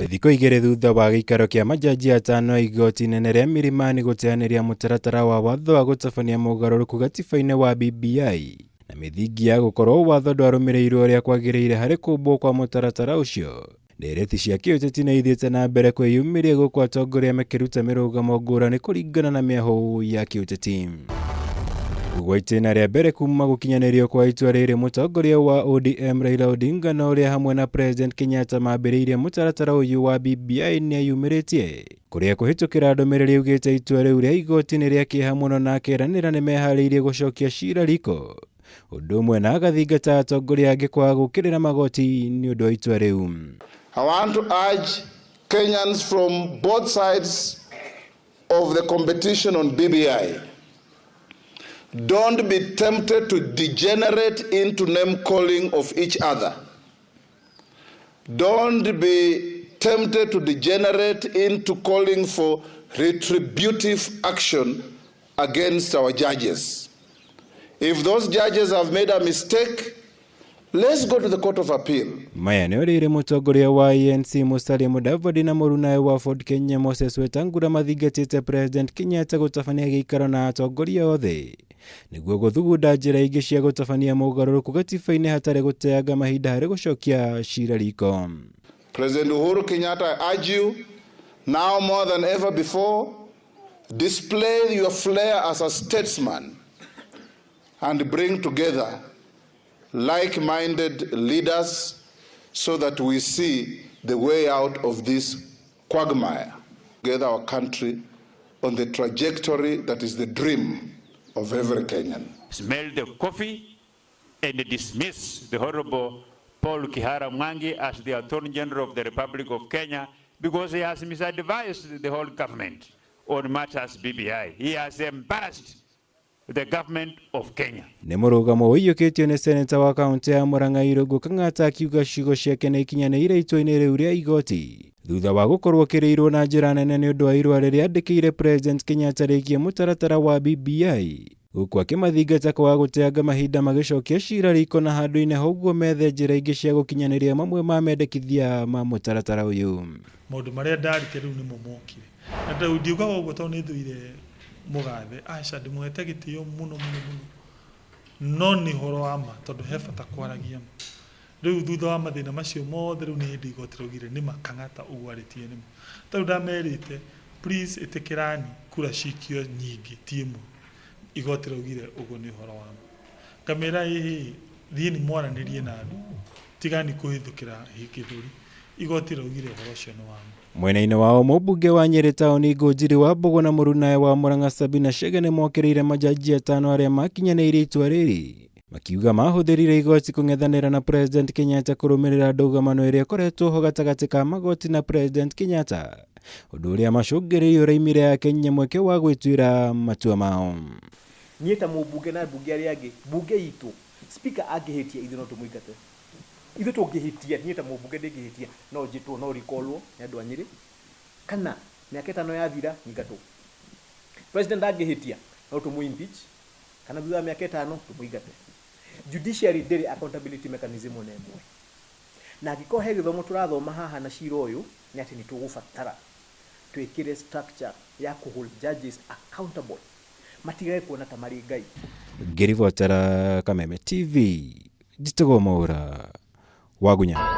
Thiko igere thutha wa gĩikaro kĩa majaji atano igoti inene rĩa Milimani gũteanĩria mũtaratara wa watho wa gũtabania mogarũrũku gatiba-inĩ wa BBI na mĩthingi ya gũkorwo watho ndwarũmĩrĩirwo ũrĩa kwagĩrĩire harĩ kũmbwo kwa mũtaratara ũcio. Ndereti cia kĩũteti nĩ ithiĩte na mbere kwĩyumĩria gũkũ atongoria makĩruta mĩrũgamo ngũrani kũringana na mĩahũ ya kĩũteti. Gwa itĩna rĩa mbere kuma gũkinyanĩrio kwa itua rĩrĩ, mũtongoria wa ODM Raila Odinga na ũrĩa hamwe na President Kenyatta mambĩrĩirie mũtaratara ũyũ wa BBI nĩayumĩrĩtie kũrĩa kũhĩtũkĩra ndũmĩrĩri augĩte itua rĩu rĩa igoti nĩ rĩa kĩeha mũno na akeranĩra nĩmeharĩirie gũcokia cira riko, ũndũ ũmwe na agathingata atongoria angĩ kwaga gũkĩrĩra magoti nĩ ũndũ wa itua rĩu. I want to urge Kenyans from both sides of the competition on BBI, don't be tempted to degenerate into name calling of each other. Don't be tempted to degenerate into calling for retributive action against our judges. If those judges have made a mistake, let's go to the Court of Appeal. Maya nĩ ũrĩrĩ mũtongoria wa ANC Musalia Mudavadi na mũrunawe wa Ford Kenya Moses Wetangula mathingatĩte President Kenyatta gũtabania gĩikaro na atongoria othe nĩguo gũthugunda njĩra ingĩ cia gũtabania mogarũrũku gatiba-inĩ hatarĩ gũteanga mahinda harĩ gũcokia cira riko. President Uhuru Kenyatta, I urge you now more than ever before, display your flair as a statesman and bring together like-minded leaders so that we see the way out of this quagmire. Get our country on the trajectory that is the dream of every Kenyan. Smell the coffee and dismiss the Honorable Paul Kihara Mwangi as the Attorney General of the Republic of Kenya because he has misadvised the whole government on matters BBI. He has embarrassed the government of Kenya. Nĩ mũrũgamo ũiyũkĩtio nĩ seneta wa kaunti ya Murang'a Irũngũ Kang'ata akiuga ciugo ciake nĩ ikinyanĩire itua-inĩ rĩu rĩa igoti thutha wa gũkorwo kĩrĩirwo na njĩra nene nĩ ũndũ wa irũa rĩrĩa andĩkĩire President Kenyatta rĩgiĩ mũtaratara wa BBI, gũkũ akĩmathingata kwaga gũteanga mahinda magĩcokia cira riko na handũ-inĩ hauguo methe njĩra ingĩ cia gũkinyanĩria mamwe ma mendekithia ma mũtaratara ũyũ. Maũndũ marĩa ndarĩte rĩu nĩmo mokire na ndiugaga ũguo tondũ nĩ thũire mũgathe aca ndĩmũhete gĩtĩo mũno no nĩ ũhoro wa ma tondũ he bata kwaragia rĩu thutha wa mathĩna macio mothe rĩu nĩ hĩndĩ igoti raugire nĩ Kang'ata ũgwarĩtie nĩmo tondũ ndamerĩte please ĩtĩkĩrani kura cikio nyingĩ ti ĩmwe, igoti raugire ũguo nĩ ũhoro wa ma ngamĩra thiĩni mwaranĩrie na andũ tigani kũhĩtũkĩra gĩthũri, igoti raugire ũhoro ũcio nĩ wa ma. Mwena-inĩ wao mũmbunge wa Nyeri taũni Ngũnjiri wa Mbogo na mũrunawe wa Murang'a Sabina Chege nĩ mokĩrĩire majaji atano arĩa makinyanĩirie itua rĩrĩ makiuga mahũthĩrire igoti kũng'ethanĩra na President Kenyatta kũrũmĩrĩra ndũgamano ĩrĩa ĩkoretwo ho gatagatĩ ka magoti na President Kenyatta, ũndũ ũrĩa macũngĩrĩirie ũraimire ya Kenya mweke wa gwĩtuĩra matua mao. Niĩ ta mũmbunge na mbunge arĩa angĩ mbunge itũ speaker angĩhĩtia ithuĩ no tũmũingate. Ithuĩ tũngĩhĩtia niĩ ta mũmbunge ndĩngĩhĩtia no njĩtwo no rikolwo nĩ andũ a Nyeri kana mĩaka ĩtano yathira nyingatwo. President angĩhĩtia no tũmũ impeach kana thutha wa mĩaka ĩtano tũmũingate. Judiciary ndĩrĩ accountability mechanism ona ĩmwe na angĩkorwo he gĩthomo tũrathoma haha na cira ũyũ nĩ atĩ nĩ tũgũbatara twĩkĩre structure ya kũhold judges accountable matigage kuona ta marĩ ngai. Ngĩribotera Kameme TV Njĩtagwo Mwaura Wagunya.